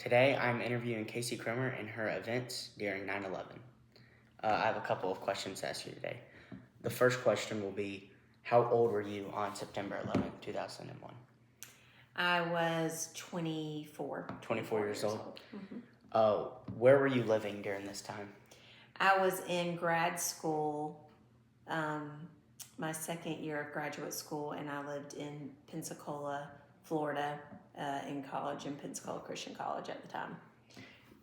Today, I'm interviewing Casey Cromer and her events during 9/11. I have a couple of questions to ask you today. The first question will be, how old were you on September 11th, 2001? I was 24. 24 years old. Mm-hmm. Where were you living during this time? I was in grad school, my second year of graduate school, and I lived in Pensacola, Florida, in college, in Pensacola Christian College at the time.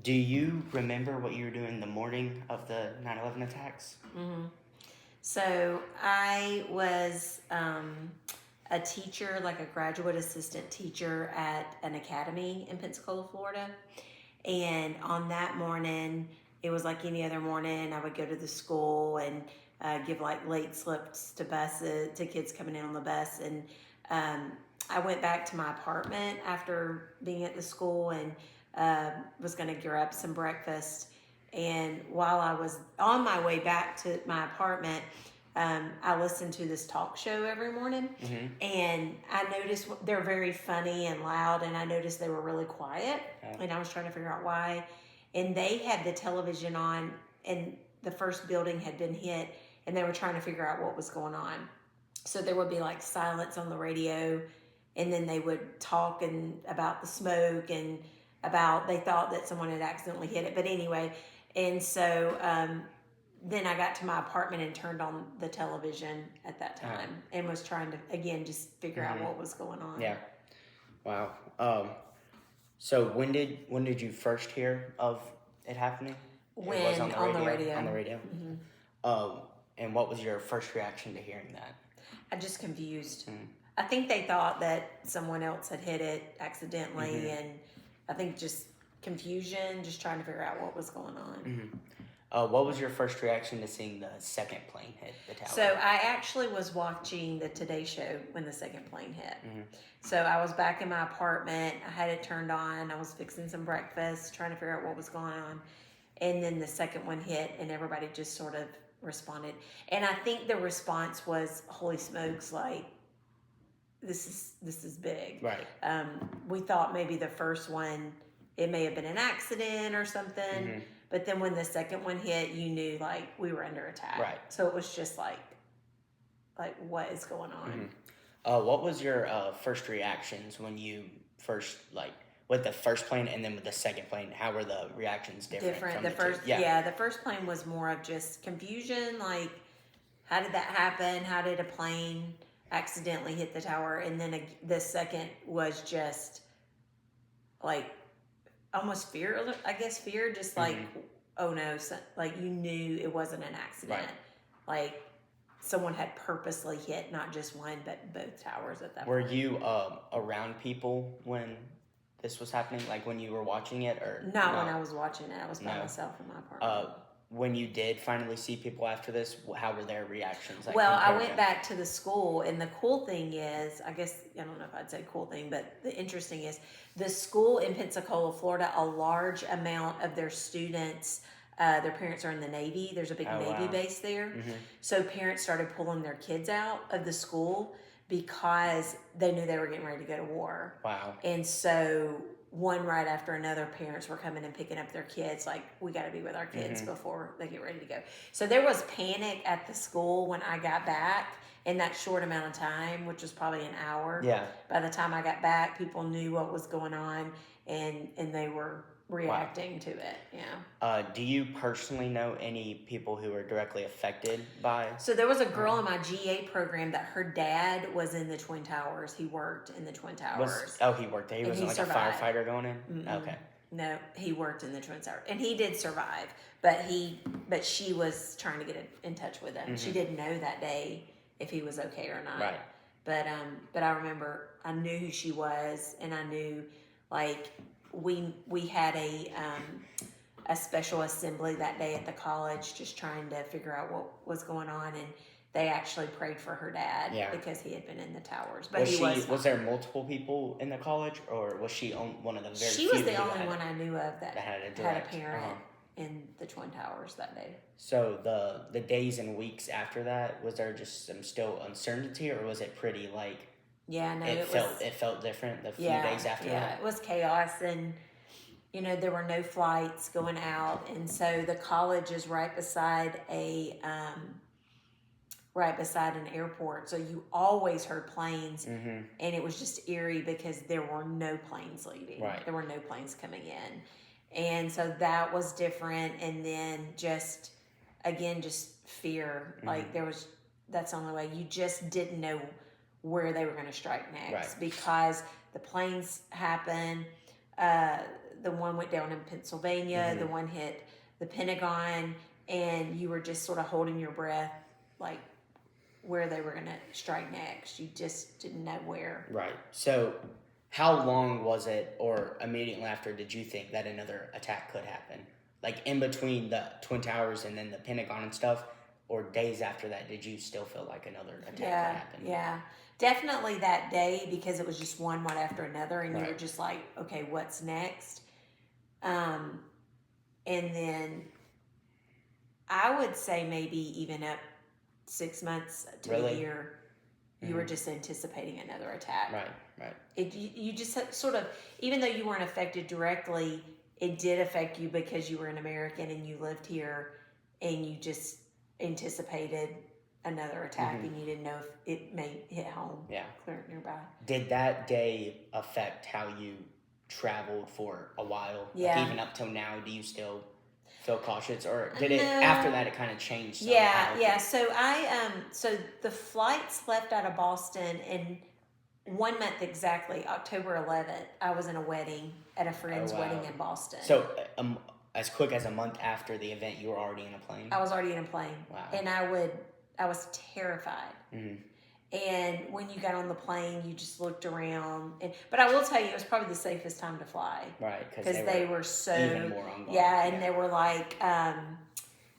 Do you remember what you were doing the morning of the 9/11 attacks? Mm-hmm. So I was a teacher, like a graduate assistant teacher at an academy in Pensacola, Florida. And on that morning, it was like any other morning. I would go to the school and give like late slips to buses, to kids coming in on the bus. And I went back to my apartment after being at the school and was going to grab some breakfast. And while I was on my way back to my apartment, I listened to this talk show every morning, and I noticed they're very funny and loud, and I noticed they were really quiet, and I was trying to figure out why. And they had the television on, and the first building had been hit, and they were trying to figure out what was going on. So there would be like silence on the radio, and then they would talk about the smoke and about they thought that someone had accidentally hit it. But anyway, and so then I got to my apartment and turned on the television at that time and was trying to, again, just figure out what was going on. Yeah. Wow. So when did you first hear of it happening? When it was on the radio. On the radio. And what was your first reaction to hearing that? I'm just confused. I think they thought that someone else had hit it accidentally, and I think just confusion, just trying to figure out what was going on. What was your first reaction to seeing the second plane hit the tower? So I actually was watching the Today Show when the second plane hit. So I was back in my apartment. I had it turned on. I was fixing some breakfast, trying to figure out what was going on. And then the second one hit, and everybody just sort of responded. And I think the response was, holy smokes, like, this is big. Right. We thought maybe the first one, it may have been an accident or something. But then when the second one hit, you knew like we were under attack. Right. So it was just like what is going on? What was your first reactions when you first with the first plane and then with the second plane? How were the reactions different? The first plane was more of just confusion. Like, how did that happen? How did a plane accidentally hit the tower? And then the second was just like almost fear. I guess fear, just like, oh no, like you knew it wasn't an accident. Right. Like someone had purposely hit not just one but both towers at that point. Were you around people when this was happening? Like when you were watching it, or not? When I was watching it, I was by myself in my apartment. When you did finally see people after this, how were their reactions? Well, I went back to the school, and the cool thing is, I guess, I don't know if I'd say cool thing, but the interesting is the school in Pensacola, Florida, a large amount of their students, their parents are in the Navy. There's a big Navy base there. So parents started pulling their kids out of the school because they knew they were getting ready to go to war. Wow. And so one right after another, parents were coming and picking up their kids, like, we got to be with our kids before they get ready to go. So there was panic at the school when I got back in that short amount of time, which was probably an hour. Yeah. By the time I got back, people knew what was going on, and they were reacting to it. Yeah. Do you personally know any people who were directly affected by? So there was a girl in my GA program that her dad was in the Twin Towers. He worked in the Twin Towers. He worked there. He wasn't like survived. A firefighter going in? Okay. No, he worked in the Twin Towers, and he did survive. But she was trying to get in touch with him. She didn't know that day if he was okay or not. Right. But I remember I knew who she was, and I knew like we had a special assembly that day at the college, just trying to figure out what was going on, and they actually prayed for her dad because he had been in the towers. But was there multiple people in the college, or was she one of the very few? She was the only one I knew of that had a parent in the Twin Towers that day. So the days and weeks after that, was there just some still uncertainty, or was it pretty like? Yeah, no, it felt different the few days after that. Yeah, it was chaos, and there were no flights going out, and so the college is right beside an airport, so you always heard planes, Mm-hmm. and it was just eerie because there were no planes leaving. Right. There were no planes coming in, and so that was different. And then just fear. Mm-hmm. Like that's the only way. You just didn't know where they were going to strike next, Right. because the planes happened. The one went down in Pennsylvania. Mm-hmm. The one hit the Pentagon, and you were just sort of holding your breath, like where they were going to strike next. You just didn't know where. Right. So, how long was it, or immediately after, did you think that another attack could happen? Like in between the Twin Towers and then the Pentagon and stuff, or days after that, did you still feel like another attack could happen? Yeah. Definitely that day, because it was just one after another, and you Right. were just like, okay, what's next? And then I would say maybe even up 6 months to Really? a year, you were just anticipating another attack. Right. You just sort of, even though you weren't affected directly, it did affect you because you were an American and you lived here, and you just anticipated another attack, and you didn't know if it may hit home. Yeah. Clear nearby. Did that day affect how you traveled for a while? Yeah. Like even up till now, do you still feel cautious, or did it No. after that it kind of changed? Yeah. So so the flights left out of Boston in 1 month exactly, October 11th. I was in a wedding at a friend's Oh, wow. wedding in Boston. So as quick as a month after the event, you were already in a plane. I was already in a plane. Wow. And I was terrified. Mm-hmm. And when you got on the plane, you just looked around. But I will tell you, it was probably the safest time to fly. Right, Because they were so... even more on guard. Yeah, and there were like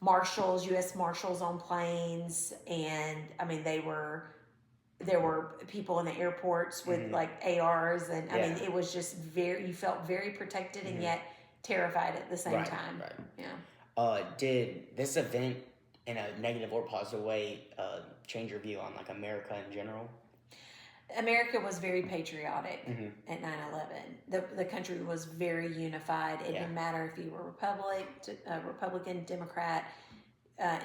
marshals, U.S. marshals on planes. And, I mean, there were people in the airports with like ARs. And, I mean, it was just you felt very protected and yet terrified at the same time. Right. Yeah. Did this event, in a negative or positive way, change your view on like America in general? America was very patriotic at 9/11. The country was very unified. It didn't matter if you were Republican, Democrat,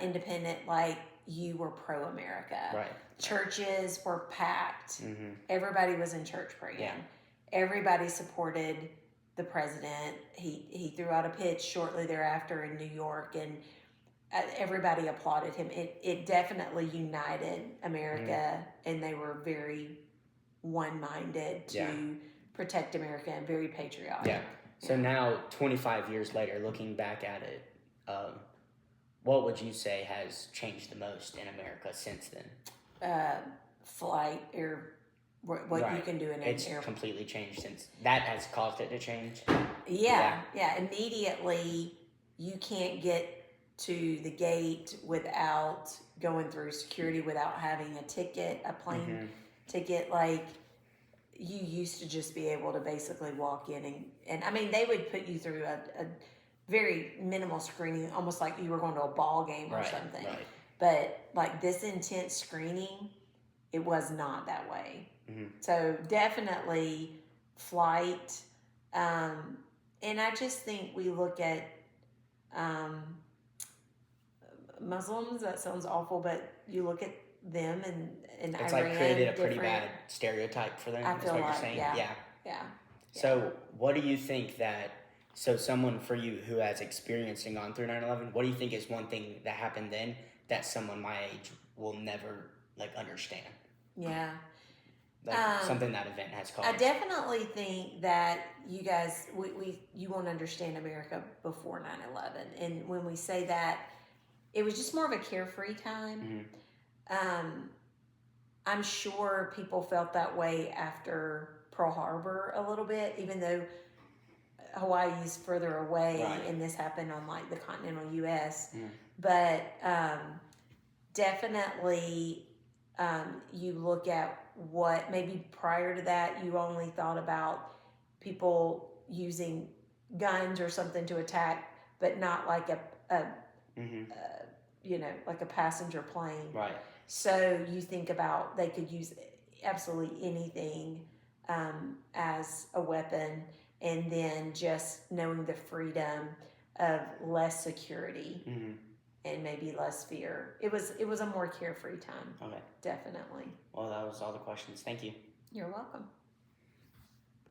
Independent. Like, you were pro-America. Right. Churches were packed. Mm-hmm. Everybody was in church praying. Yeah. Everybody supported the president. He threw out a pitch shortly thereafter in New York, and everybody applauded him. It definitely united America, and they were very one-minded to protect America and very patriotic. Yeah. So now, 25 years later, looking back at it, what would you say has changed the most in America since then? Flight, what you can do in an It's airport. completely changed since that has caused it to change. Yeah. Immediately, you can't get to the gate without going through security, without having a ticket, a plane ticket. Like, you used to just be able to basically walk in and I mean, they would put you through a very minimal screening, almost like you were going to a ball game or something. Right. But like this intense screening, it was not that way. So definitely flight. And I just think we look at Muslims, that sounds awful, but you look at them and It's Iran, like created a pretty bad stereotype for them. I is feel what like, you're saying. yeah. So what do you think so someone for you who has experienced and gone through 9/11, what do you think is one thing that happened then that someone my age will never like understand? Yeah. Like something that event has caused. I definitely think that you guys, you won't understand America before 9/11. And when we say that, it was just more of a carefree time. I'm sure people felt that way after Pearl Harbor a little bit, even though Hawaii's further away and this happened on like the continental U.S. But definitely you look at what maybe prior to that you only thought about people using guns or something to attack, but not like like a passenger plane. Right. So you think about they could use absolutely anything as a weapon, and then just knowing the freedom of less security Mm-hmm. and maybe less fear. It was a more carefree time, Okay. definitely. Well, that was all the questions. Thank you. You're welcome.